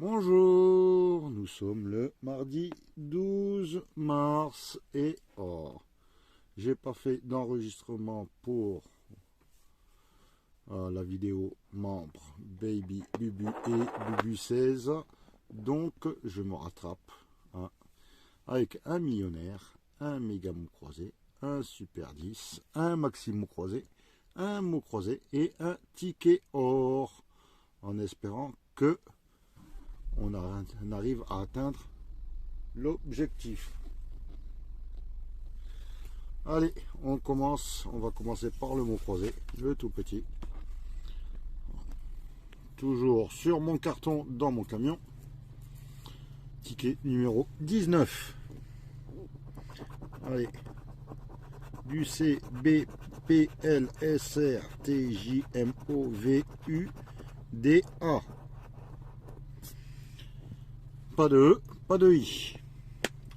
Bonjour, nous sommes le mardi 12 mars et j'ai pas fait d'enregistrement pour la vidéo membre Baby Bubu et Bubu 16, donc je me rattrape avec un millionnaire, un méga mot croisé, un super 10, un maxi mot croisé, un mot croisé et un ticket or, en espérant que on arrive à atteindre l'objectif. Allez, on va commencer par le mot croisé, le tout petit. Toujours sur mon carton dans mon camion. Ticket numéro 19. Allez. Du C, B, P, L, S, R, T, J, M, O, V, U, D, A. Pas de E, pas de I.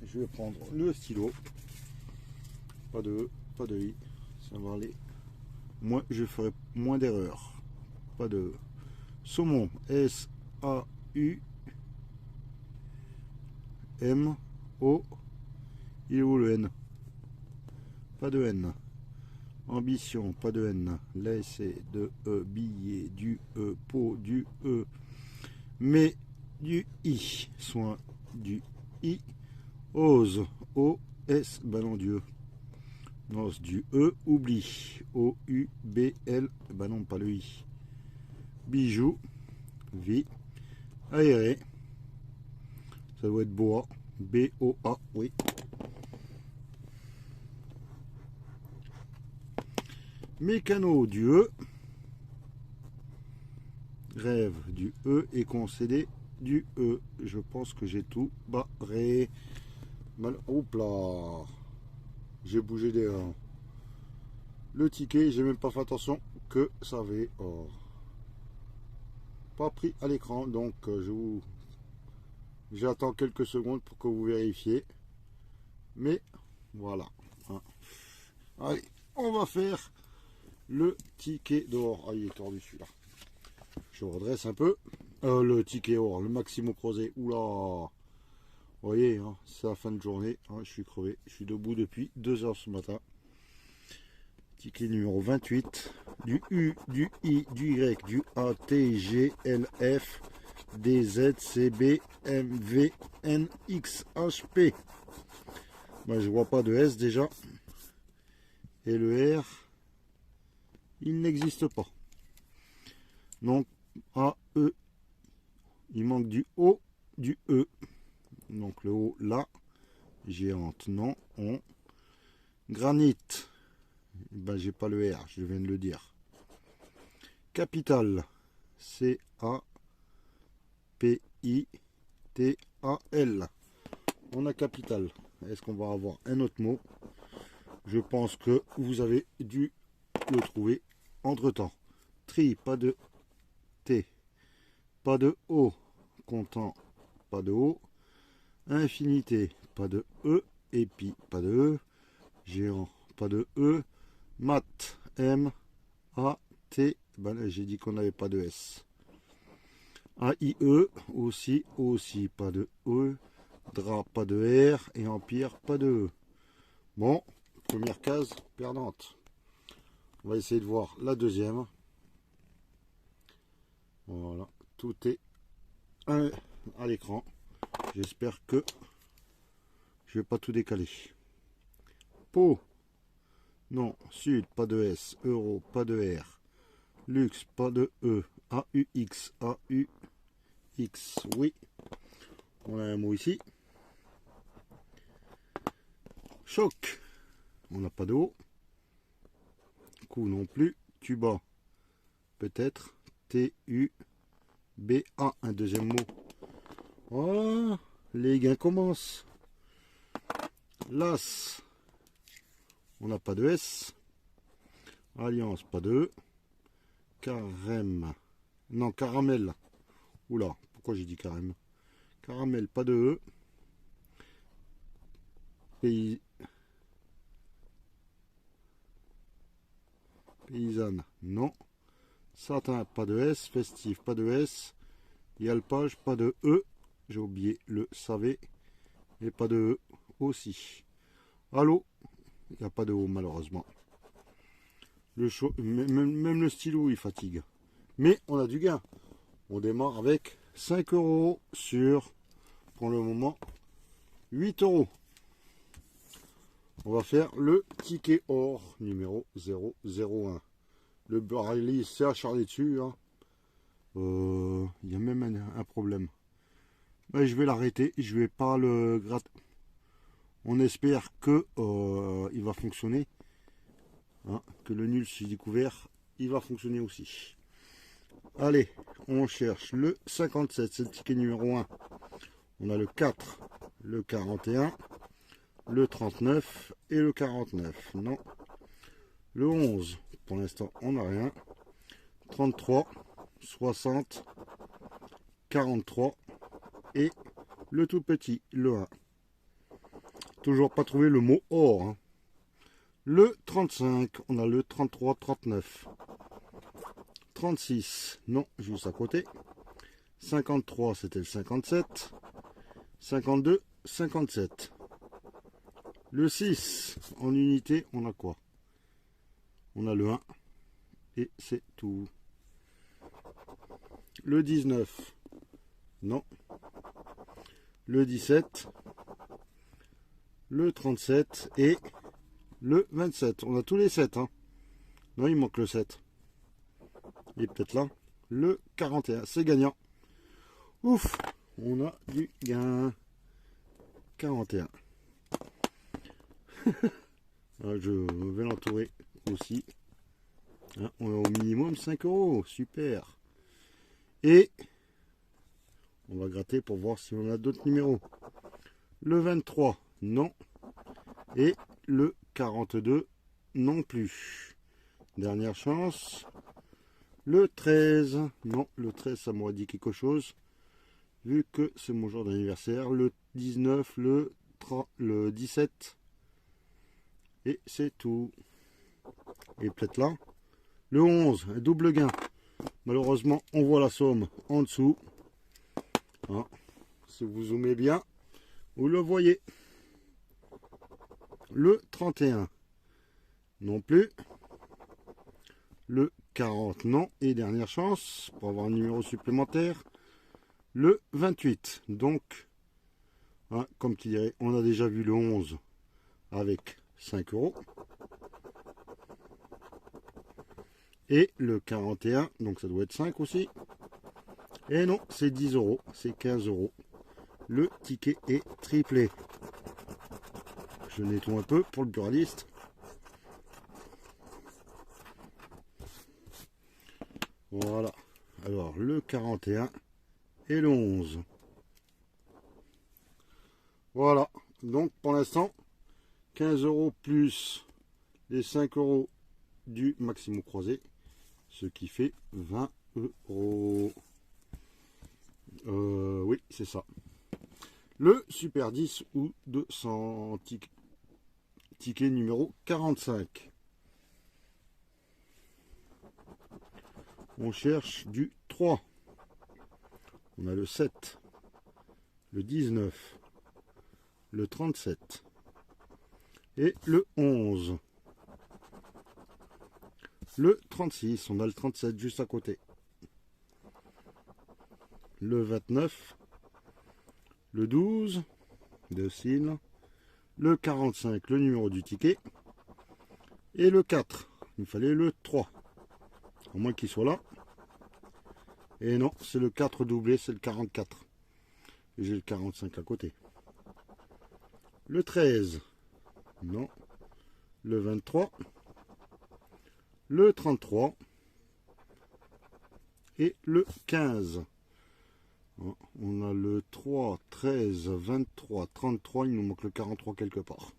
Je vais prendre le stylo. Pas de E, pas de I. Ça va aller. Moi, je ferai moins d'erreurs. Pas de E. Saumon. S, A, U, M, O. Il est où le N? Pas de N. Ambition, pas de N. Laissez de E, billet, du E, pot, du E. Mais du I. Soin du I. Ose, O, S, ben non, du E. Non, du E, oublie. O, U, B, L, ben non, pas le I. Bijou, vie. Aéré. Ça doit être boa. B, O, A, oui. Mécano, du E. Rêve, du E. Et concédé, du E. Je pense que j'ai tout barré. Hop là. J'ai bougé des rangs. Le ticket, j'ai même pas fait attention que ça avait pas pris à l'écran. Donc j'attends quelques secondes pour que vous vérifiez. Mais voilà. Allez, on va faire le ticket d'or. Ah, il est tordu celui-là. Je redresse un peu. Le ticket or, le maximum croisé. Oula. Vous voyez, hein, c'est la fin de journée. Hein, je suis crevé. Je suis debout depuis 2 heures ce matin. Ticket numéro 28. Du U, du I, du Y, du A, T, G, L, F, D, Z, C, B, M, V, N, X, H, P. Moi, je vois pas de S déjà. Et le R, il n'existe pas. Donc, A, E. Il manque du O, du E. Donc le O là. Géante, non. On. Granit. Ben, j'ai pas le R, je viens de le dire. Capital. C, A, P, I, T, A, L. On a capital. Est-ce qu'on va avoir un autre mot? Je pense que vous avez dû le trouver entre temps. Tri, pas de T. Pas de O. Content, pas de O. Infinité, pas de E. Épi, pas de E. Géant, pas de E. Mat, M, A, T. Ben, j'ai dit qu'on n'avait pas de S. A, I, E, aussi, pas de E. Drap, pas de R. Et Empire, pas de E. Bon, première case perdante. On va essayer de voir la deuxième. Voilà, tout est à l'écran. J'espère que je vais pas tout décaler. Pau, non. Sud, pas de S. Euro, pas de R. Luxe, pas de E. AUX, AUX, oui. On a un mot ici. Choc, on n'a pas de O. Coup non plus. Tuba, peut-être. T-U-B-A, un deuxième mot. Voilà, les gains commencent. Las, on n'a pas de S. Alliance, pas de E. Carême, non, caramel. Oula, pourquoi j'ai dit carême? Caramel, pas de E. Paysanne, non. Satin, pas de S. Festif, pas de S. Et alpage, pas de E. J'ai oublié le savé. Et pas de E aussi. Allô, il n'y a pas de O malheureusement. Même le stylo il fatigue. Mais on a du gain. On démarre avec 5 € sur, pour le moment, 8 €. On va faire le ticket or numéro 001. Le Braille s'est acharné dessus. Hein. Il y a même un problème. Ben, je vais l'arrêter. Je vais pas le gratter. On espère que il va fonctionner. Hein, que le nul s'est découvert. Il va fonctionner aussi. Allez, on cherche le 57. C'est le ticket numéro 1. On a le 4, le 41, le 39 et le 49. Non. Le 11, pour l'instant, on n'a rien. 33, 60, 43 et le tout petit, le 1. Toujours pas trouvé le mot or. Hein. Le 35, on a le 33, 39. 36, non, juste à côté. 53, c'était le 57. 52, 57. Le 6, en unité, on a quoi? On a le 1. Et c'est tout. Le 19, non. Le 17, le 37 et le 27. On a tous les 7. Hein. Non, il manque le 7. Il est peut-être là. Le 41, c'est gagnant. Ouf, on a du gain. 41. Je vais l'entourer aussi. Hein, on a au minimum 5 €. Super. Et on va gratter pour voir si on a d'autres numéros. Le 23, non. Et le 42, non plus. Dernière chance. Le 13, non. Le 13, ça m'aurait dit quelque chose. Vu que c'est mon jour d'anniversaire. Le 19, le 17. Et c'est tout. Et peut-être là. Le 11, un double gain. Malheureusement, on voit la somme en dessous. Hein. Si vous zoomez bien, vous le voyez. Le 31, non plus. Le 40, non. Et dernière chance, pour avoir un numéro supplémentaire, le 28. Donc, hein, comme qui dirait, on a déjà vu le 11 avec 5 €. Et le 41, donc ça doit être 5 aussi. Et non, c'est 10 €, c'est 15 €. Le ticket est triplé. Je nettoie un peu pour le buraliste. Voilà. Alors, le 41 et le 11. Voilà. Donc, pour l'instant, 15 € plus les 5 € du Maximo croisé, ce qui fait 20 €. Oui, c'est ça. Le Super 10 ou 200 ticket numéro 45. On cherche du 3. On a le 7, le 19, le 37 et le 11. Le 36, on a le 37 juste à côté. Le 29, le 12, de cils, le 45, le numéro du ticket, et le 4. Il fallait le 3. Au moins qu'il soit là. Et non, c'est le 4 doublé, c'est le 44. Et j'ai le 45 à côté. Le 13, non. Le 23, le 33 et le 15. On a le 3, 13, 23, 33, il nous manque le 43 quelque part.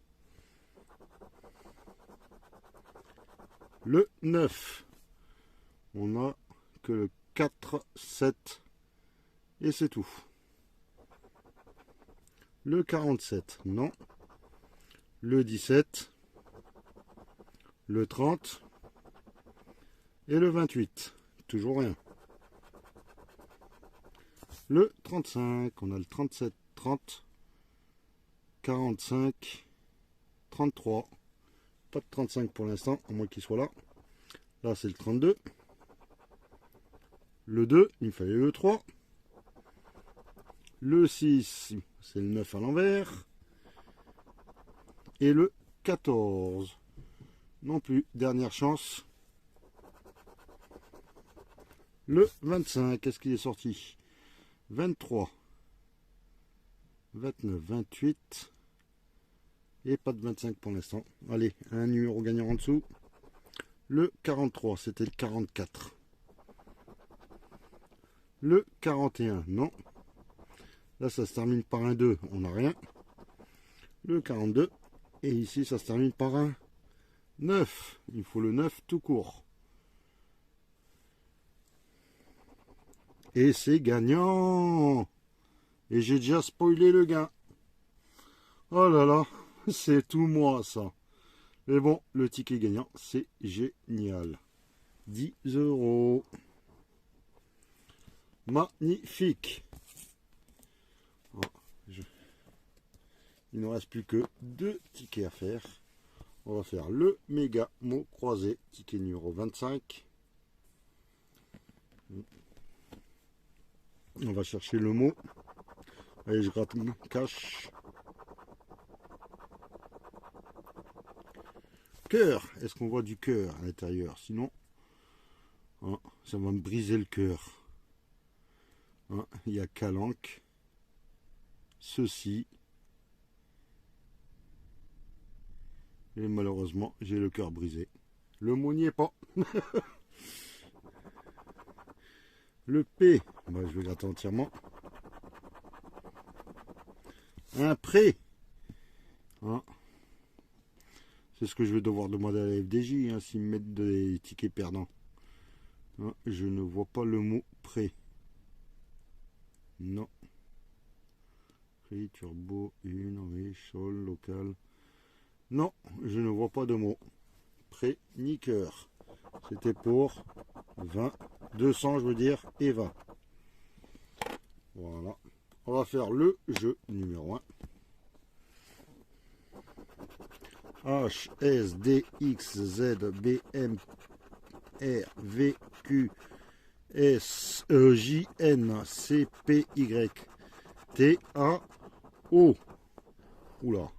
Le 9, on a que le 4, 7 et c'est tout. Le 47, non. Le 17, le 30 et le 28, toujours rien. Le 35, on a le 37, 30, 45, 33. Pas de 35 pour l'instant, à moins qu'il soit là. Là, c'est le 32. Le 2, il me fallait le 3. Le 6, c'est le 9 à l'envers. Et le 14. Non plus, dernière chance. Le 25, qu'est-ce qu'il est sorti? 23, 29, 28. Et pas de 25 pour l'instant. Allez, un numéro gagnant en dessous. Le 43, c'était le 44. Le 41, non. Là, ça se termine par un 2, on n'a rien. Le 42, et ici, ça se termine par un 9. Il faut le 9 tout court. Et c'est gagnant. Et j'ai déjà spoilé le gain. Oh là là, c'est tout moi ça. Mais bon, le ticket gagnant, c'est génial. 10 €. Magnifique. Oh, il ne reste plus que 2 tickets à faire. On va faire le méga mot croisé, ticket numéro 25. On va chercher le mot. Allez, je gratte une cache. Cœur. Est-ce qu'on voit du cœur à l'intérieur? Sinon, hein, ça va me briser le cœur. Hein, il y a Calanque. Ceci. Et malheureusement, j'ai le cœur brisé. Le mot n'y est pas. Le P, bah, je vais gratter entièrement. Un prêt. Hein. C'est ce que je vais devoir demander à la FDJ, hein, s'ils me mettent des tickets perdants. Hein, je ne vois pas le mot prêt. Non. Prix, turbo, une, riche, sol, local. Non, je ne vois pas de mot. Prêt, ni cœur. C'était pour 20, 200 je veux dire, et 20. Voilà. On va faire le jeu numéro 1. H, S, D, X, Z, B, M, R, V, Q, S, E, J, N, C, P, Y, T, A, O. Oula.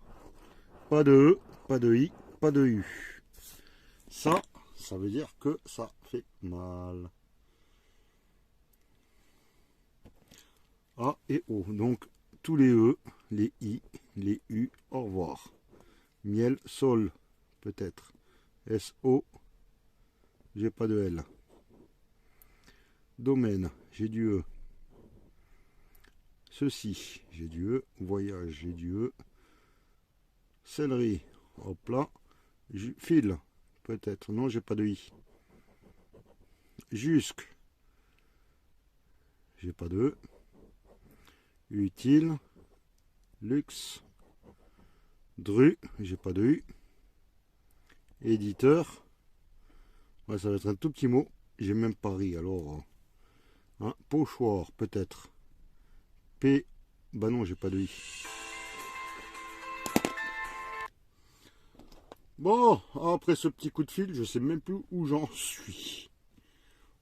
Pas de E, pas de I, pas de U. Ça veut dire que ça fait mal. A et O. Donc, tous les E, les I, les U, au revoir. Miel, sol, peut-être. S-O, j'ai pas de L. Domaine, j'ai du E. Ceci, j'ai du E. Voyage, j'ai du E. Céleri, hop là. Fil, peut-être. Non, j'ai pas de I. Jusque, j'ai pas de E. Utile, luxe. Dru, j'ai pas de U. Éditeur, ouais, ça va être un tout petit mot. J'ai même pas ri, alors. Hein, pochoir, peut-être. P, bah non, j'ai pas de I. Bon, après ce petit coup de fil, je sais même plus où j'en suis.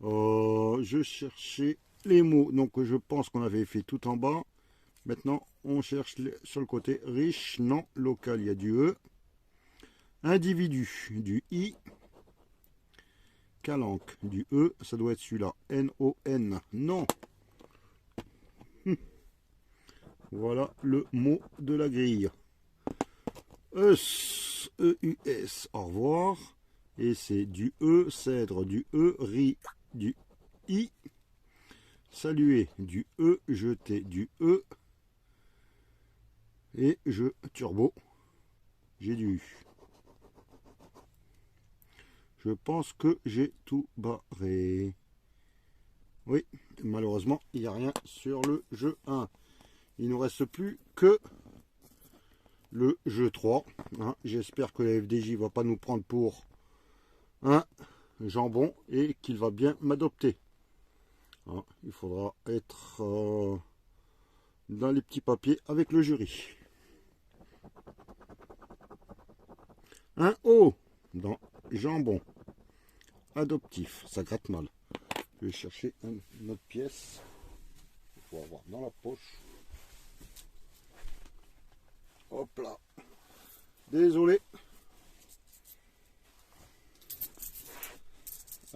Je cherchais les mots, donc je pense qu'on avait fait tout en bas. Maintenant, on cherche sur le côté riche, non, local, il y a du E. Individu, du I. Calanque, du E, ça doit être celui-là. N-O-N, non. Voilà le mot de la grille. E-U-S, au revoir. Et c'est du E, cèdre, du E, riz, du I. Saluer, du E, jeter, du E. Et turbo, j'ai du U. Je pense que j'ai tout barré. Oui, malheureusement, il n'y a rien sur le jeu 1. Il ne nous reste plus que le jeu 3. Hein. J'espère que la FDJ ne va pas nous prendre pour un jambon et qu'il va bien m'adopter. Hein, il faudra être dans les petits papiers avec le jury. Un O dans jambon adoptif. Ça gratte mal. Je vais chercher une autre pièce. Il faut avoir dans la poche. Hop là. Désolé.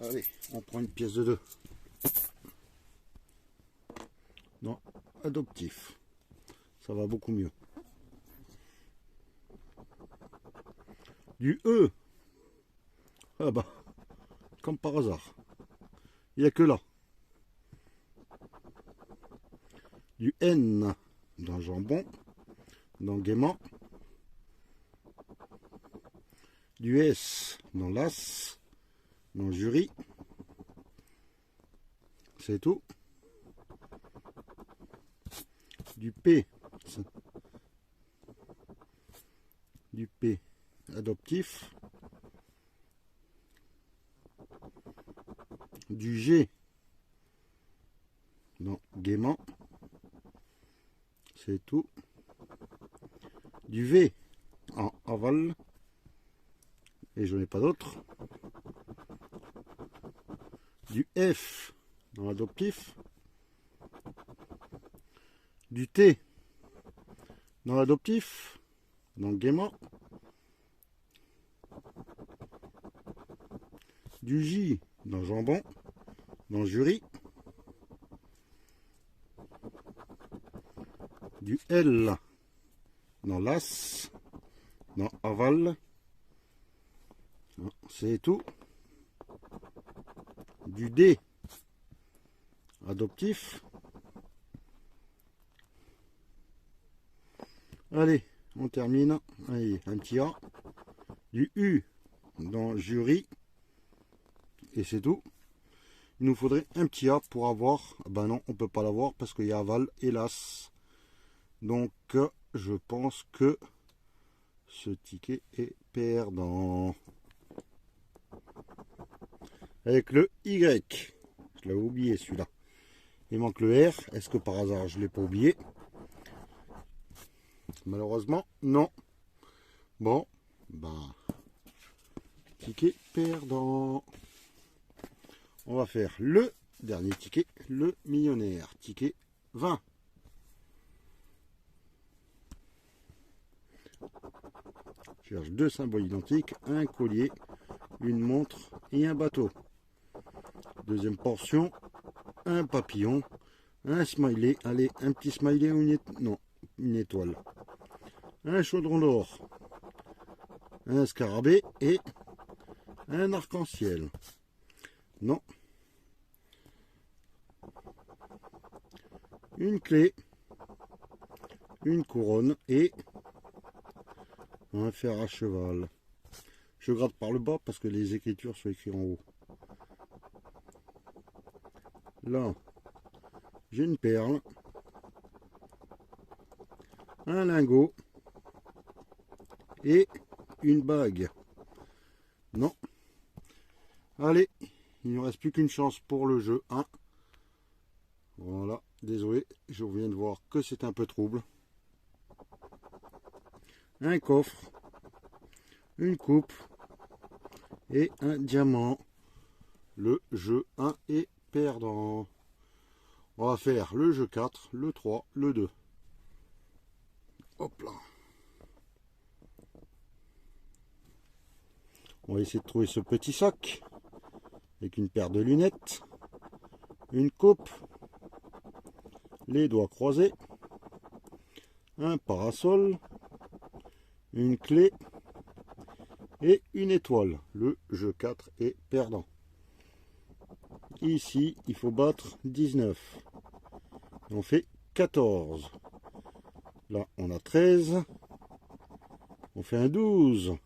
Allez, on prend une pièce de 2. Non, adoptif. Ça va beaucoup mieux. Du E. Ah bah, comme par hasard. Il n'y a que là. Du N dans jambon, dans gaiement. Du S dans l'as, dans jury. C'est tout. Du P. Du P adoptif. Du G dans gaiement. C'est tout. Du V en aval. Et je n'ai pas d'autre. Du F dans l'adoptif. Du T dans l'adoptif. Dans gaiement. Du J dans jambon. Dans jury. Du L dans l'as. Dans aval. C'est tout. Du D adoptif. Allez, on termine. Allez, un petit A. Du U dans jury. Et c'est tout. Il nous faudrait un petit A pour avoir. Ben non, on peut pas l'avoir parce qu'il y a aval, hélas. Donc, je pense que ce ticket est perdant. Avec le Y. Je l'avais oublié celui-là. Il manque le R. Est-ce que par hasard je ne l'ai pas oublié? Malheureusement, non. Bon, ben, ticket perdant. On va faire le dernier ticket, le millionnaire. Ticket 20. Je cherche 2 symboles identiques, un collier, une montre et un bateau. Deuxième portion, un papillon, un smiley, allez, un petit smiley ou une étoile. Un chaudron d'or, un scarabée et un arc-en-ciel. Non. Une clé, une couronne et un fer à cheval. Je gratte par le bas parce que les écritures sont écrites en haut. Là, j'ai une perle, un lingot et une bague. Non. Allez, il ne reste plus qu'une chance pour le jeu 1. Voilà, désolé, je viens de voir que c'est un peu trouble. Un coffre, une coupe et un diamant. Le jeu 1 est perdant. On va faire le jeu 4, le 3, le 2. Hop là. On va essayer de trouver ce petit sac avec une paire de lunettes, une coupe, les doigts croisés, un parasol, une clé et une étoile. Le jeu 4 est perdant. Ici, il faut battre 19. On fait 14. Là, on a 13. On fait un 12.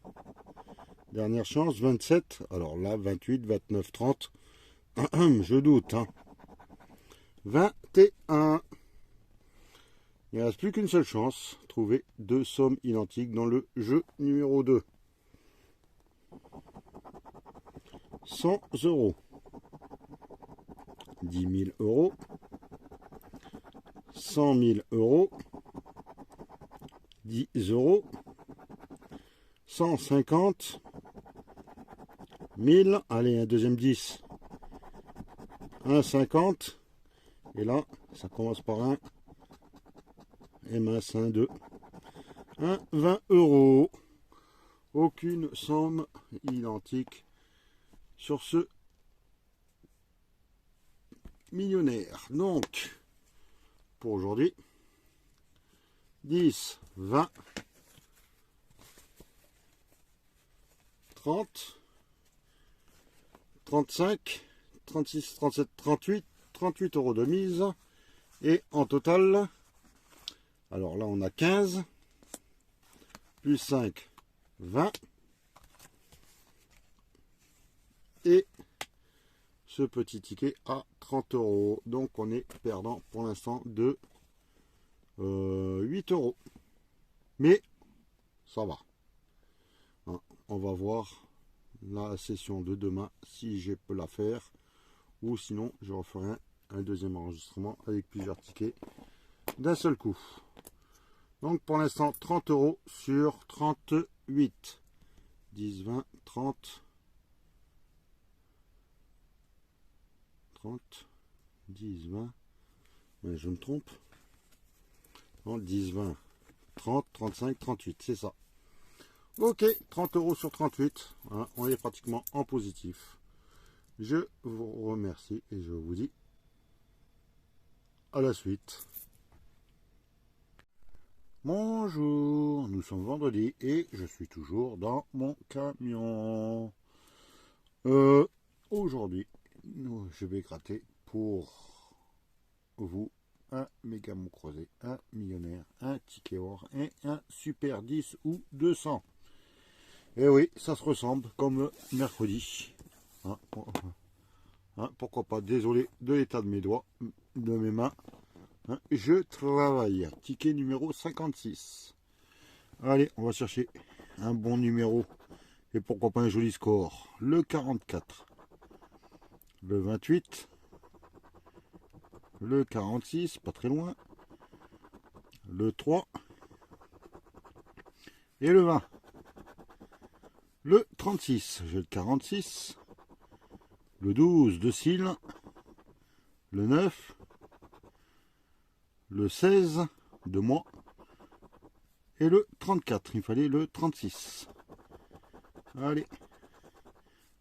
Dernière chance, 27. Alors là, 28, 29, 30. Je doute. Hein. 21. Il ne reste plus qu'une seule chance. Trouver 2 sommes identiques dans le jeu numéro 2. 100 €. 10 000 euros, 100 000 euros, 10 euros, 150 000, allez, un deuxième 10, 1,50, et là, ça commence par un MS, un 2, un 20 euros. Aucune somme identique sur ce millionnaire. Donc, pour aujourd'hui, 10, 20, 30, 35, 36, 37, 38 euros de mise. Et en total, alors là on a 15, plus 5, 20. Et ce petit ticket à 30 euros. Donc on est perdant pour l'instant de 8 euros. Mais ça va. Hein, on va voir la session de demain si je peux la faire. Ou sinon je referai un deuxième enregistrement avec plusieurs tickets d'un seul coup. Donc pour l'instant 30 euros sur 38. 10, 20, 30, 10, 20, mais je me trompe. Non, 10, 20, 30, 35, 38, c'est ça. Ok, 30 euros sur 38, hein, on est pratiquement en positif. Je vous remercie et je vous dis à la suite. Bonjour, nous sommes vendredi et je suis toujours dans mon camion. Aujourd'hui, je vais gratter pour vous un méga mot croisé, un millionnaire, un ticket or et un super 10 ou 200. Et oui, ça se ressemble comme mercredi. Hein, pourquoi pas, désolé de l'état de mes doigts, de mes mains. Hein, je travaille. Ticket numéro 56. Allez, on va chercher un bon numéro. Et pourquoi pas un joli score. Le 44. Le 28. Le 46, pas très loin. Le 3. Et le 20. Le 36. J'ai le 46. Le 12 de Cille. Le 9. Le 16 de moi. Et le 34. Il fallait le 36. Allez.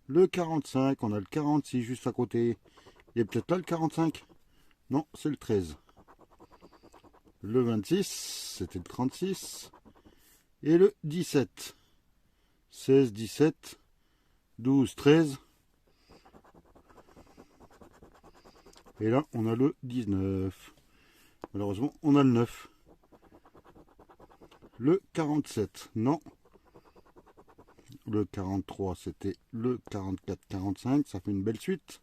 Le 45. On a le 46 juste à côté. Il est peut-être là le 45. Non, c'est le 13. Le 26, c'était le 36. Et le 17. 16, 17, 12, 13. Et là, on a le 19. Malheureusement, on a le 9. Le 47, non. Le 43, c'était le 44, 45. Ça fait une belle suite.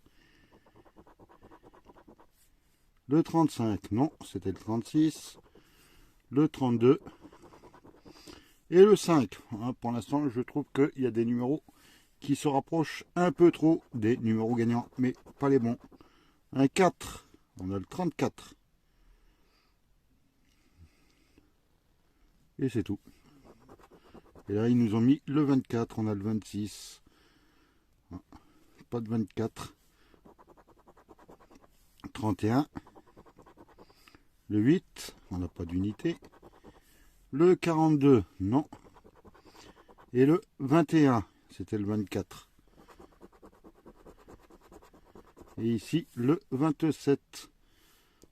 Le 35, non, c'était le 36. Le 32. Et le 5. Hein, pour l'instant, je trouve qu'il y a des numéros qui se rapprochent un peu trop des numéros gagnants, mais pas les bons. Un 4. On a le 34. Et c'est tout. Et là, ils nous ont mis le 24. On a le 26. Pas de 24. 31. Le 8, on n'a pas d'unité. Le 42, non. Et le 21, c'était le 24. Et ici, le 27.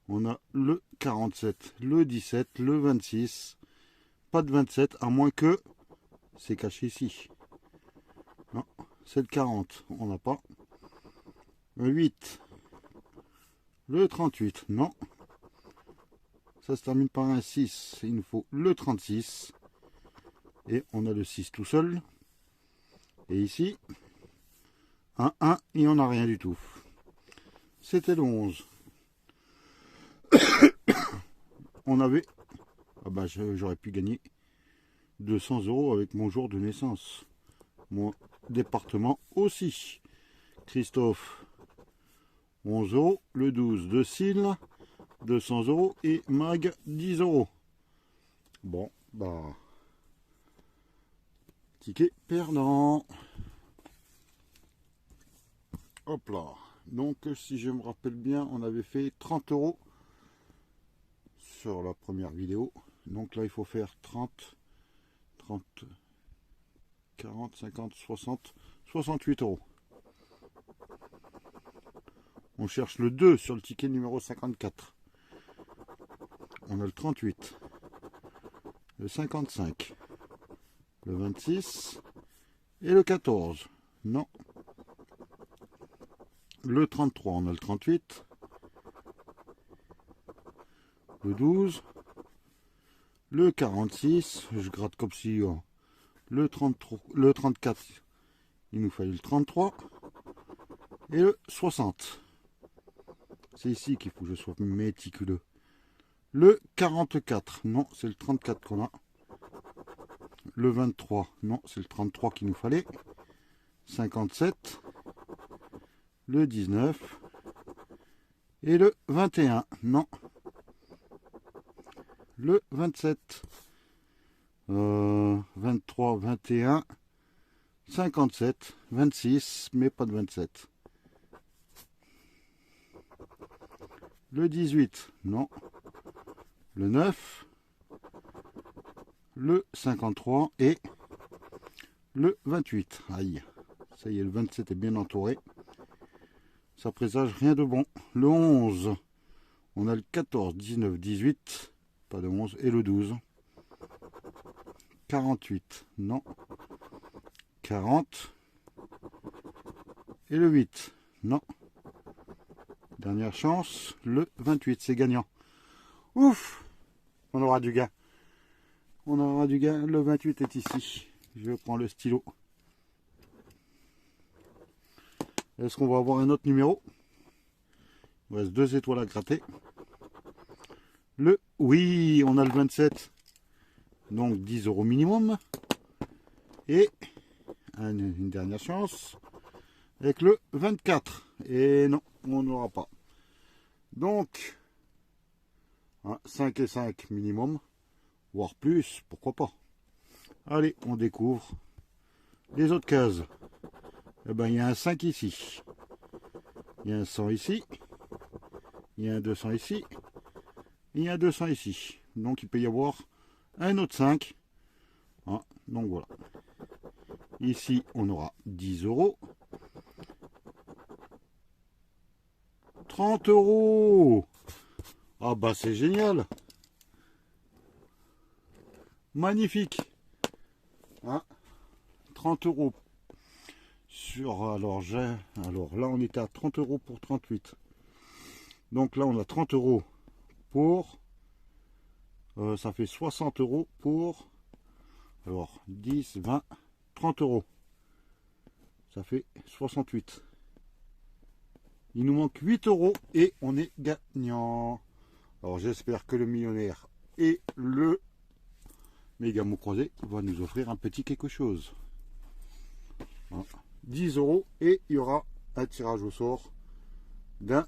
On a le 47, le 17, le 26. Pas de 27, à moins que c'est caché ici. Non, c'est le 40, on n'a pas. Le 8. Le 38, non. Ça se termine par un 6. Il nous faut le 36. Et on a le 6 tout seul. Et ici, un 1, il n'y en a rien du tout. C'était le 11. On avait... Ah bah, j'aurais pu gagner 200 € avec mon jour de naissance. Mon département aussi. Christophe, 11 euros. Le 12 de Cils, 200 euros. Et Mag, 10 euros. Bon, bah, ticket perdant. Hop là. Donc, si je me rappelle bien, on avait fait 30 euros sur la première vidéo. Donc là, il faut faire 30, 40, 50, 60, 68 euros. On cherche le 2 sur le ticket numéro 54. On a le 38, le 55, le 26 et le 14. Non. Le 33, on a le 38, le 12, le 46, je gratte comme si le 33, le 34, il nous fallait le 33 et le 60. C'est ici qu'il faut que je sois méticuleux. Le 44, non, c'est le 34 qu'on a. Le 23, non, c'est le 33 qu'il nous fallait. 57, le 19 et le 21, non. Le 27, 23, 21, 57, 26, mais pas de 27. Le 18, non. Le 9, le 53 et le 28. Aïe, ça y est, le 27 est bien entouré. Ça présage rien de bon. Le 11, on a le 14, 19, 18, pas de 11, et le 12. 48, non. 40, et le 8, non. Dernière chance, le 28, c'est gagnant. Ouf! On aura du gain. On aura du gain. Le 28 est ici. Je prends le stylo. Est-ce qu'on va avoir un autre numéro? Il me reste 2 étoiles à gratter. Oui, on a le 27. Donc 10 euros minimum. Et une dernière chance. Avec le 24. Et non, on n'aura pas. Donc, 5 et 5 minimum. Voire plus, pourquoi pas. Allez, on découvre les autres cases. Eh ben, il y a un 5 ici. Il y a un 100 ici. Il y a un 200 ici. Il y a un 200 ici. Donc, il peut y avoir un autre 5. Donc, voilà. Ici, on aura 10 euros. 30 euros. Ah bah, c'est génial. Magnifique. 30 euros. Alors là, on était à 30 euros pour 38. Donc là, on a 30 euros pour... ça fait 60 euros pour... Alors, 10, 20, 30 euros. Ça fait 68. Il nous manque 8 euros et on est gagnant. Alors, j'espère que le millionnaire et le méga mot croisé va nous offrir un petit quelque chose. 10 euros et il y aura un tirage au sort d'un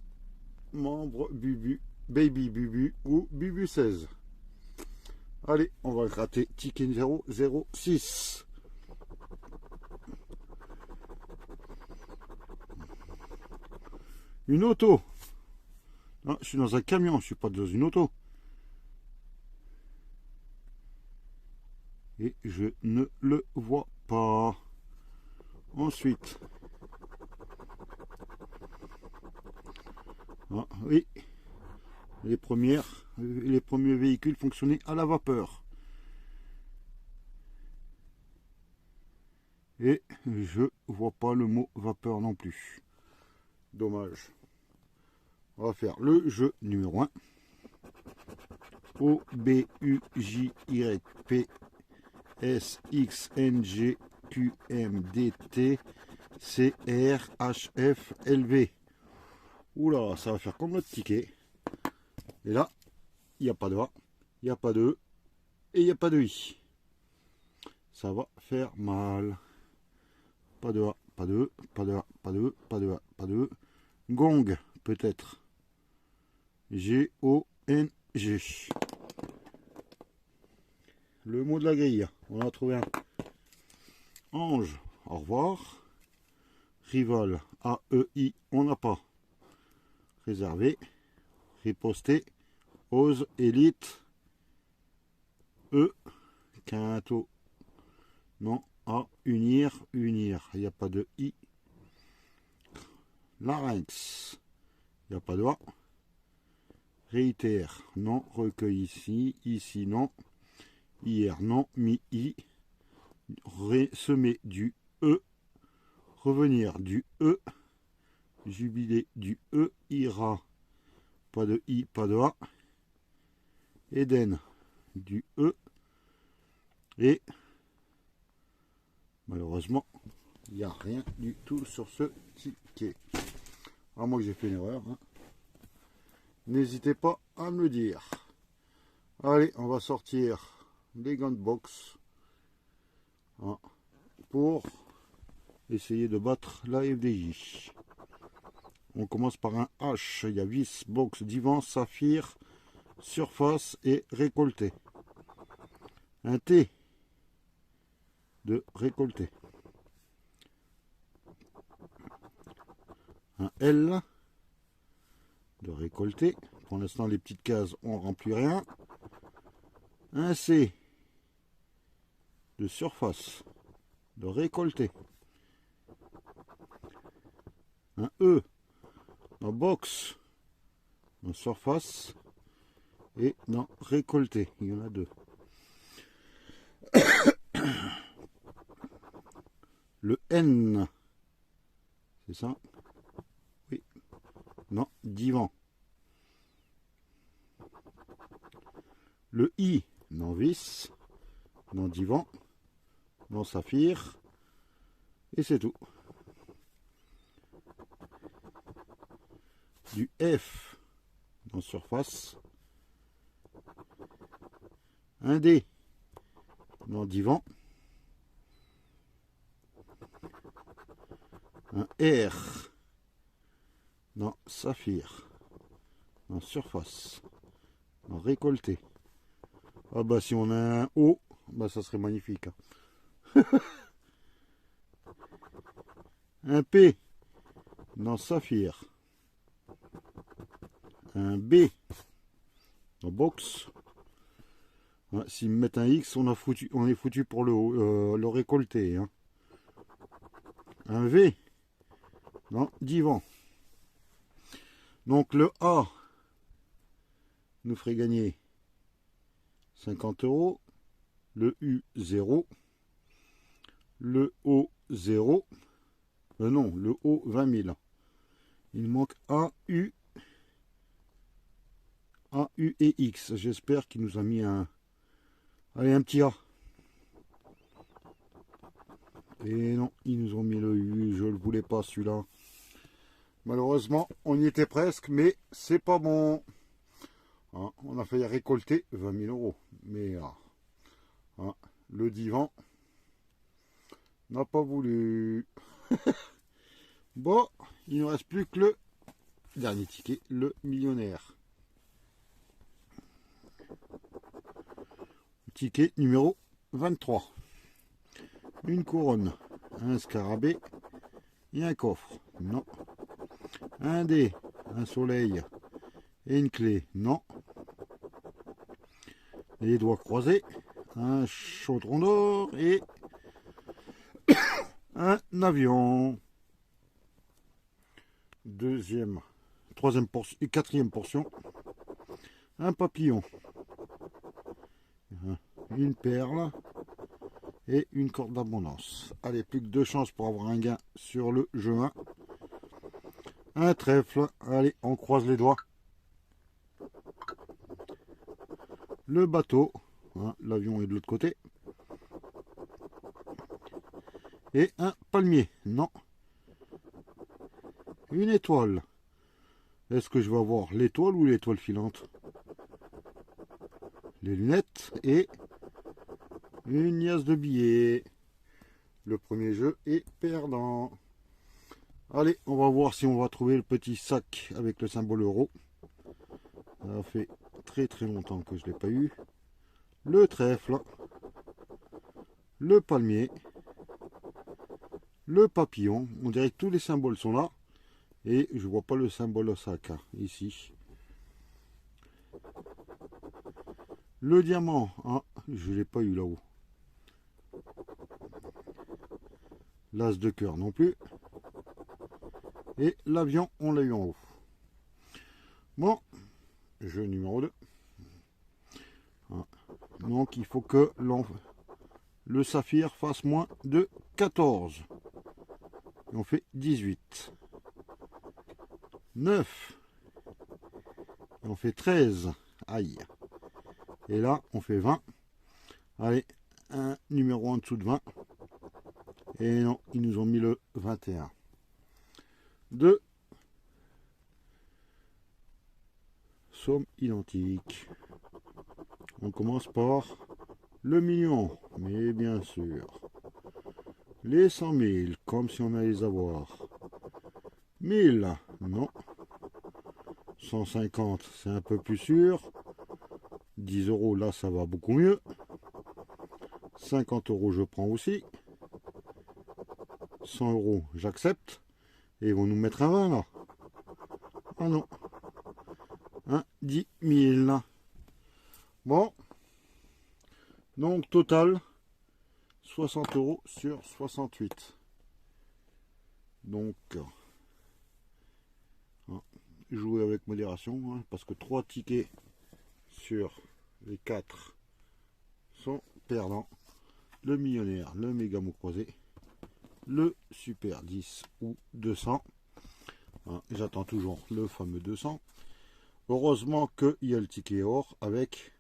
membre Bubu, Baby Bubu ou Bubu 16. Allez, on va gratter ticket 006. Une auto. Non, je suis dans un camion, je suis pas dans une auto. Et je ne le vois pas. Ensuite, oui, les premiers véhicules fonctionnaient à la vapeur. Et je vois pas le mot vapeur non plus. Dommage. On va faire le jeu numéro 1. O B U J Y P S X N G Q M D T C R H F L V. Oula, ça va faire comme notre ticket. Et là, il n'y a pas de A, il n'y a pas de E et il n'y a pas de I. Ça va faire mal. Pas de A, pas de E, pas de A, pas de E, pas de A, pas de E. Gong, peut-être. G-O-N-G. Le mot de la grille, on a trouvé un. Ange, au revoir. Rival, A-E-I, on n'a pas. Réservé. Riposter. Ose, élite. E, quinto. Non, A, unir, unir. Il n'y a pas de I. Larynx, il n'y a pas de A. Réitère, non. Recueil ici, ici non. Hier, non. Mi-I. Semer du E. Revenir du E. Jubilé du E. Ira, pas de I, pas de A. Éden, du E. Et malheureusement, il n'y a rien du tout sur ce ticket. À moins que j'ai fait une erreur. Hein. N'hésitez pas à me le dire. Allez, on va sortir les gants de boxe hein, pour essayer de battre la FDJ. On commence par un H. Il y a vis, box, divan, saphir, surface et récolté. Un T de récolté. Un L de récolté. Pour l'instant, les petites cases, on remplit rien. Un C de surface, de récolté. Un E dans box, dans surface et dans récolté. Il y en a deux. Le N, c'est ça? Oui. Non, divan. Le I, non vis, non divan, non saphir, et c'est tout. Du F, dans surface. Un D, non divan. Un R, non saphir, non surface, non récolté. Ah bah si on a un O, bah ça serait magnifique. Hein. Un P, non saphir. Un B, non box. Ouais, s'ils me mettent un X, on est foutu pour le récolté. Hein. Un V, non, divan. Donc le A nous ferait gagner 50 €. Le U, 0. Le O, 0. Non, le O, 20 000. Il manque A, U et X. J'espère qu'il nous a mis un... Allez, un petit A. Et non, ils nous ont mis le U. Je ne le voulais pas, celui-là. Malheureusement, on y était presque, mais c'est pas bon. Hein, on a failli récolter 20 000 €. Mais hein, le divan n'a pas voulu. Bon, il ne reste plus que le dernier ticket, le millionnaire. Ticket numéro 23. Une couronne, un scarabée et un coffre. Non. Un dé, un soleil et une clé. Non. Les doigts croisés, un chaudron d'or et un avion. Troisième et quatrième portion. Un papillon. Une perle et une corde d'abondance. Allez, plus que 2 chances pour avoir un gain sur le jeu 1. Un trèfle. Allez, on croise les doigts. Le bateau. Hein, l'avion est de l'autre côté. Et un palmier. Non. Une étoile. Est-ce que je vais avoir l'étoile ou l'étoile filante? Les lunettes et une liasse de billets. Le premier jeu est perdant. Allez, on va voir si on va trouver le petit sac avec le symbole euro. Ça fait très longtemps que je ne l'ai pas eu. Le trèfle, le palmier, le papillon. On dirait que tous les symboles sont là. Et je vois pas le symbole Osaka ici. Le diamant, ah, je l'ai pas eu là-haut. L'as de cœur non plus. Et l'avion, on l'a eu en haut. Bon, jeu numéro 2. Ah. Donc il faut que le saphir fasse moins de 14. Et on fait 18. 9. Et on fait 13. Aïe. Et là, on fait 20. Allez, un numéro en dessous de 20. Et non, ils nous ont mis le 21. 2 sommes identiques. On commence par le million, mais bien sûr. Les 100 000, comme si on allait les avoir. 1000, non. 150, c'est un peu plus sûr. 10 euros, là, ça va beaucoup mieux. 50 euros, je prends aussi. 100 euros, j'accepte. Et ils vont nous mettre un 20 là. Ah non. 10 000. Bon. Donc, total, 60 euros sur 68. Donc, jouer avec modération, hein, parce que 3 tickets sur les 4 sont perdants. Le millionnaire, le méga mot croisé, le super 10 ou 200. Hein, j'attends toujours le fameux 200. Heureusement qu'il y a le ticket or avec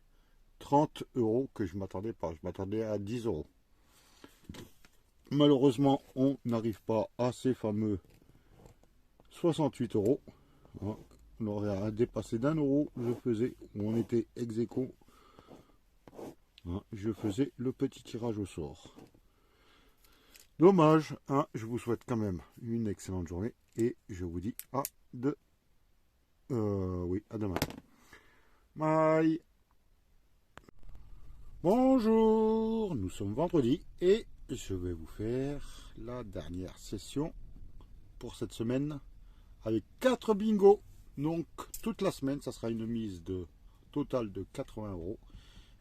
30 euros que je ne m'attendais pas. Je m'attendais à 10 euros. Malheureusement, on n'arrive pas à ces fameux 68 euros. Hein, on aurait dépassé d'1 euro. Je faisais, on était ex aequo. Hein, je faisais le petit tirage au sort. Dommage, hein, je vous souhaite quand même une excellente journée et je vous dis à demain. Bye. Bonjour, nous sommes vendredi et je vais vous faire la dernière session pour cette semaine avec 4 bingos. Donc toute la semaine, ça sera une mise de totale de 80 euros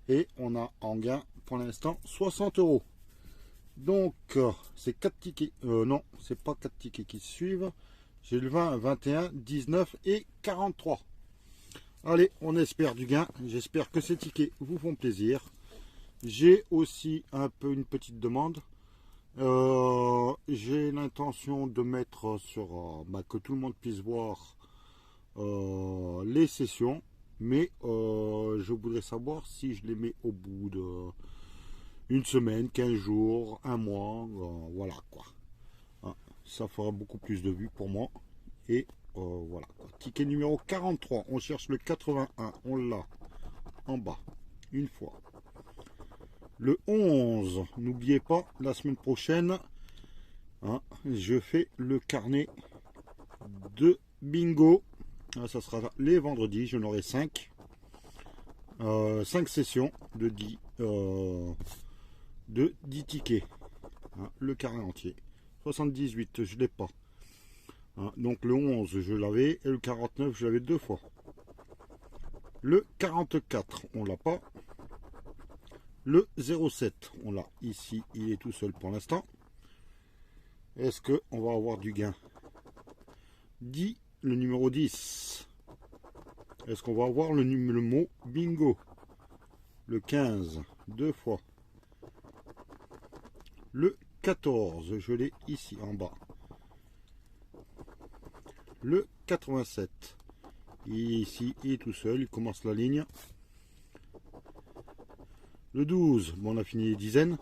et on a en gain pour l'instant 60 euros. Donc c'est 4 tickets, non, c'est pas 4 tickets qui suivent. J'ai le 20, 21, 19 et 43. Allez, on espère du gain. J'espère que ces tickets vous font plaisir. J'ai aussi un peu une petite demande. J'ai l'intention de mettre sur que tout le monde puisse voir les sessions, mais je voudrais savoir si je les mets au bout de une semaine, 15 jours, un mois, voilà quoi. Hein, ça fera beaucoup plus de vues pour moi. Et voilà. Ticket numéro 43, on cherche le 81, on l'a en bas, une fois. Le 11, n'oubliez pas, la semaine prochaine, hein, je fais le carnet de bingo. Ça sera les vendredis, j'en aurai 5. 5 sessions de 10 tickets. Hein, le carnet entier. 78, je ne l'ai pas. Hein, donc le 11, je l'avais. Et le 49, je l'avais 2 fois. Le 44, on l'a pas. Le 07, on l'a ici, il est tout seul pour l'instant. Est-ce qu'on va avoir du gain? 10, le numéro 10. Est-ce qu'on va avoir le mot bingo? Le 15, 2 fois. Le 14, je l'ai ici en bas. Le 87, ici, il est tout seul, il commence la ligne. Le 12, bon, on a fini les dizaines.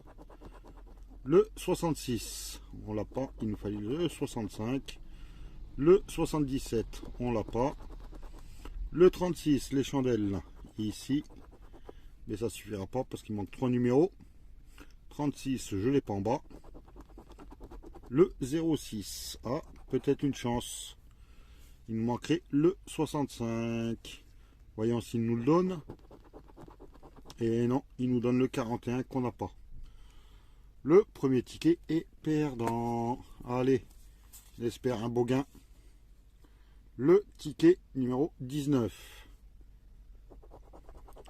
Le 66, on l'a pas, il nous fallait le 65. Le 77, on l'a pas. Le 36, les chandelles, ici. Mais ça suffira pas parce qu'il manque 3 numéros. 36, je l'ai pas en bas. Le 06, peut-être une chance. Il nous manquerait le 65. Voyons s'il nous le donne. Et non, il nous donne le 41 qu'on n'a pas. Le premier ticket est perdant. Allez, j'espère un beau gain. Le ticket numéro 19.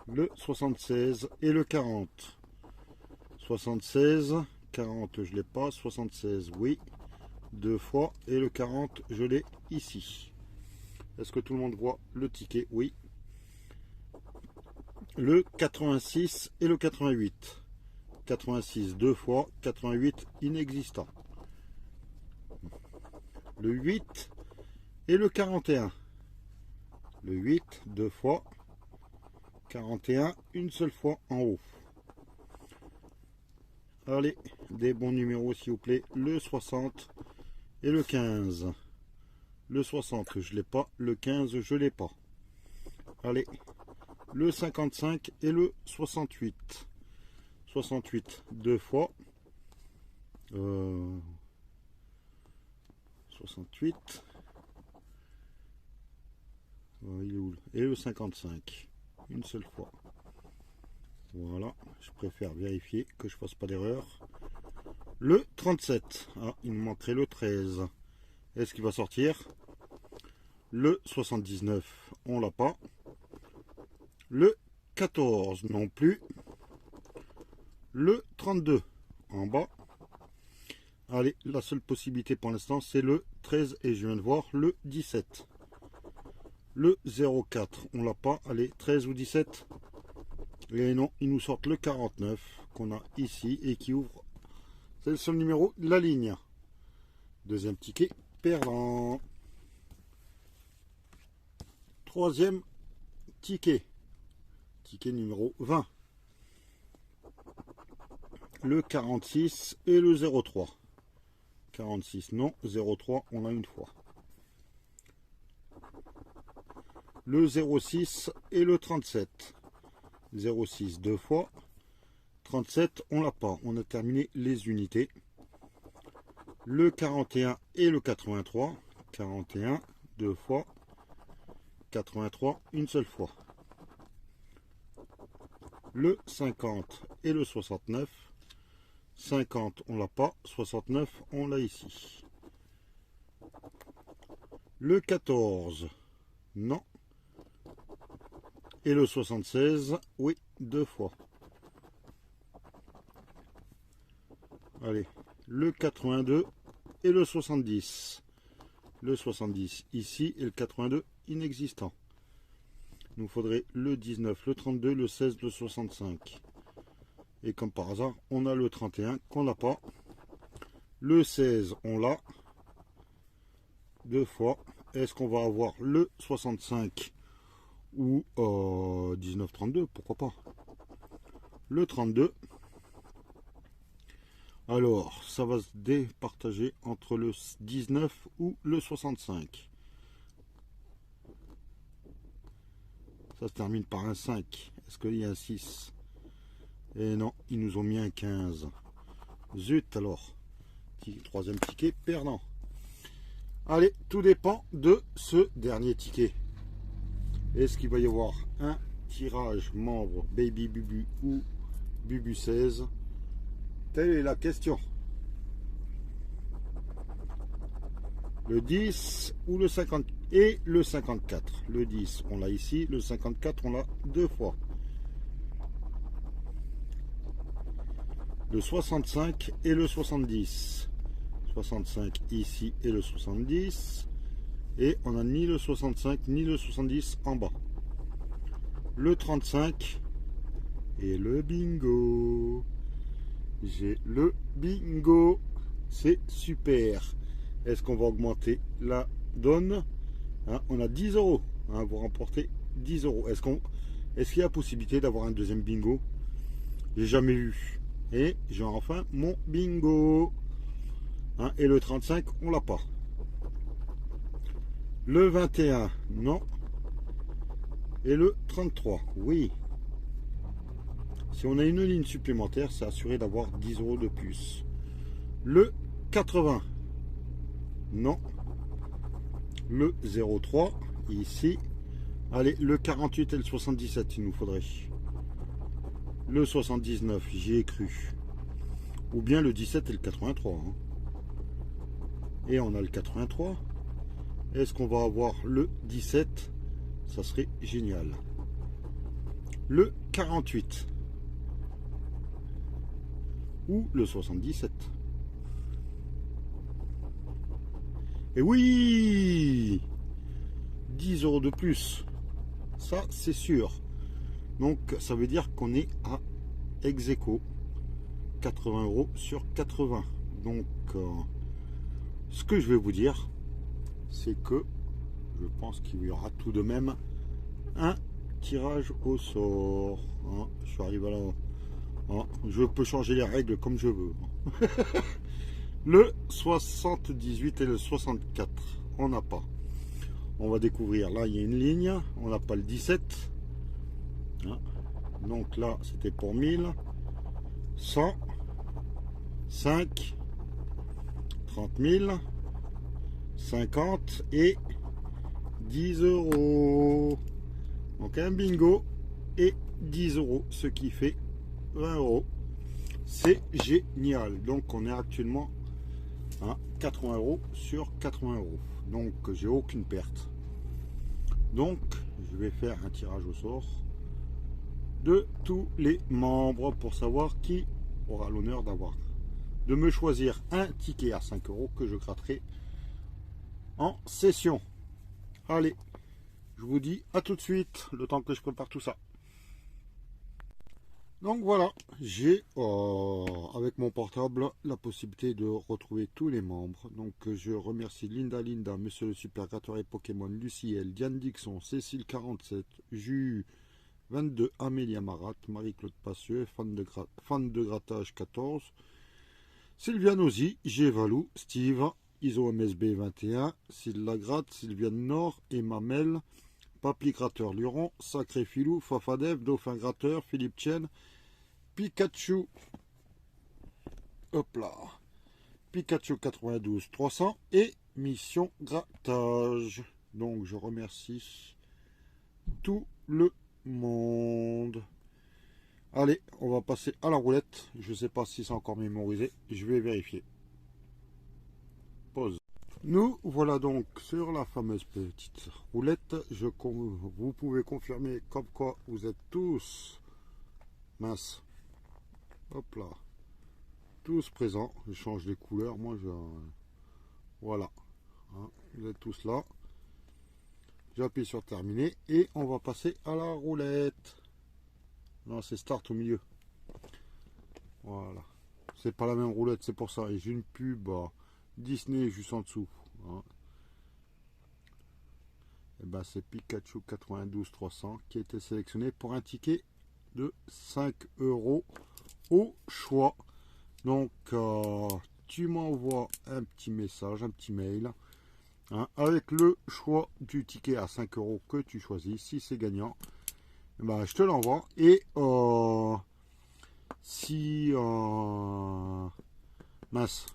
Le 76 et le 40. 76, 40 je l'ai pas, 76 oui, deux fois, et le 40 je l'ai ici. Est-ce que tout le monde voit le ticket? Oui. Le 86 et le 88. 86 deux fois, 88 inexistant. Le 8 et le 41. Le 8 deux fois, 41 une seule fois en haut. Allez, des bons numéros s'il vous plaît. Le 60 et le 15. Le 60 je l'ai pas, le 15 je l'ai pas. Allez, le 55 et le 68. 68 deux fois. 68. Il est où? Et le 55. Une seule fois. Voilà, je préfère vérifier que je fasse pas d'erreur. Le 37. Ah, il me manquerait le 13. Est-ce qu'il va sortir? Le 79, on l'a pas. Le 14 non plus. Le 32 en bas. Allez, la seule possibilité pour l'instant c'est le 13 et je viens de voir le 17. Le 04, on l'a pas. Allez, 13 ou 17. Et non, ils nous sortent le 49 qu'on a ici et qui ouvre. C'est le seul numéro de la ligne. Deuxième ticket perdant. Troisième ticket. Ticket numéro 20. Le 46 et le 03. 46 non, 03 on l'a une fois. Le 06 et le 37. 06 deux fois. 37 on l'a pas, on a terminé les unités. Le 41 et le 83. 41 deux fois. 83 une seule fois. Le 50 et le 69. 50 on l'a pas, 69 on l'a ici. Le 14 non. Et le 76 oui, deux fois. Allez, le 82 et le 70. Le 70 ici et le 82 inexistant. Il nous faudrait le 19, le 32, le 16, le 65. Et comme par hasard, on a le 31 qu'on n'a pas. Le 16, on l'a. Deux fois. Est-ce qu'on va avoir le 65 ou 19-32? Pourquoi pas. Le 32. Alors, ça va se départager entre le 19 ou le 65. Ça se termine par un 5. Est-ce qu'il y a un 6? Et non, ils nous ont mis un 15. Zut alors. Troisième ticket perdant. Allez, tout dépend de ce dernier ticket. Est-ce qu'il va y avoir un tirage membre Baby Bubu ou Bubu 16? Telle est la question. Le 10 ou le 50 et le 54. Le 10, on l'a ici. Le 54, on l'a deux fois. Le 65 et le 70. 65 ici et le 70. Et on n'a ni le 65 ni le 70 en bas. Le 35 et le bingo. J'ai le bingo. C'est super. Est-ce qu'on va augmenter la donne? Hein, on a 10 euros. Hein, vous remportez 10 euros. Est-ce qu'il y a possibilité d'avoir un deuxième bingo? J'ai jamais eu. Et j'ai enfin mon bingo. Hein, et le 35, on l'a pas. Le 21, non. Et le 33, oui. Si on a une ligne supplémentaire, c'est assuré d'avoir 10 euros de plus. Le 80, non. le 03 ici. Allez, le 48 et le 77, il nous faudrait. Le 79, j'y ai cru. Ou bien le 17 et le 83. Hein. Et on a le 83. Est-ce qu'on va avoir le 17? Ça serait génial. Le 48. Ou le 77. Et oui, 10 € de plus. Ça, c'est sûr. Donc, ça veut dire qu'on est à ex-aequo. 80 € sur 80. Donc, ce que je vais vous dire, c'est que je pense qu'il y aura tout de même un tirage au sort. Hein, je suis arrivé là. Hein, je peux changer les règles comme je veux. Le 78 et le 64, on n'a pas. On va découvrir, là il y a une ligne, on n'a pas le 17. Hein, donc là c'était pour 1000. 100, 5, 30 000, 50 et 10 €. Donc un bingo et 10 €, ce qui fait 20 €. C'est génial. Donc on est actuellement à 80 € sur 80 €. Donc j'ai aucune perte. Donc je vais faire un tirage au sort de tous les membres pour savoir qui aura l'honneur de me choisir un ticket à 5 € que je gratterai en session. Allez, je vous dis à tout de suite, le temps que je prépare tout ça. Donc voilà, j'ai avec mon portable la possibilité de retrouver tous les membres. Donc je remercie Linda, Monsieur le Super Gratteur et Pokémon, Luciel, Diane Dixon, Cécile 47, Jus 22, Amélia Marat, Marie-Claude Passieux, fan de grattage 14, Sylviane Ozzy, G. Valou, Steve, Iso MSB 21, Sylvain Lagratte, Sylviane Nord, Emma Mel, Papy Gratteur Luron, Sacré Filou, Fafadev, Dauphin Gratteur, Philippe Chen, Pikachu, hop là, Pikachu 92 300 et Mission Grattage. Donc je remercie tout le monde. Allez, on va passer à la roulette. Je ne sais pas si c'est encore mémorisé. Je vais vérifier. Pause. Nous voilà donc sur la fameuse petite roulette. Vous pouvez confirmer comme quoi vous êtes tous mince. Hop là. Tous présents. Je change les couleurs. Moi, voilà. Hein, vous êtes tous là. J'appuie sur terminer et on va passer à la roulette. Non, c'est start au milieu. Voilà. C'est pas la même roulette, c'est pour ça. Et j'ai une pub Disney juste en dessous. Hein. Et ben c'est Pikachu 92 300 qui a été sélectionné pour un ticket de 5 € au choix. Donc tu m'envoies un petit message, un petit mail. Hein, avec le choix du ticket à 5 € que tu choisis. Si c'est gagnant, ben, je te l'envoie. Et si mince,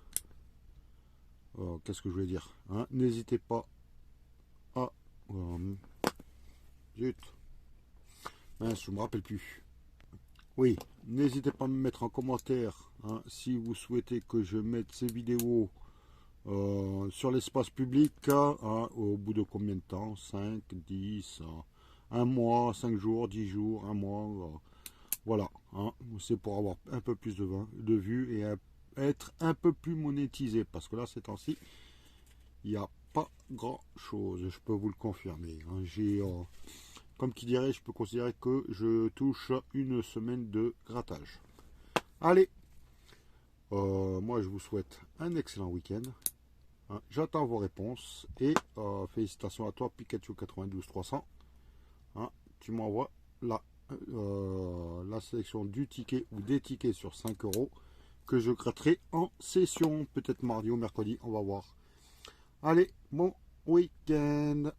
qu'est-ce que je voulais dire, hein, n'hésitez pas à zut, mince, je me rappelle plus. Oui, n'hésitez pas à me mettre en commentaire, hein, si vous souhaitez que je mette ces vidéos sur l'espace public, hein, au bout de combien de temps, 5, 10, 1 mois, 5 jours, 10 jours, 1 mois, voilà, hein, c'est pour avoir un peu plus de vues et être un peu plus monétisé, parce que là, ces temps-ci, il n'y a pas grand-chose, je peux vous le confirmer. Hein, j'ai, comme qui dirait, je peux considérer que je touche une semaine de grattage. Allez, moi je vous souhaite un excellent week-end. Hein, j'attends vos réponses et félicitations à toi Pikachu 92 300. Hein, tu m'envoies la sélection du ticket ou des tickets sur 5 € que je gratterai en session, peut-être mardi ou mercredi, on va voir. Allez, bon week-end.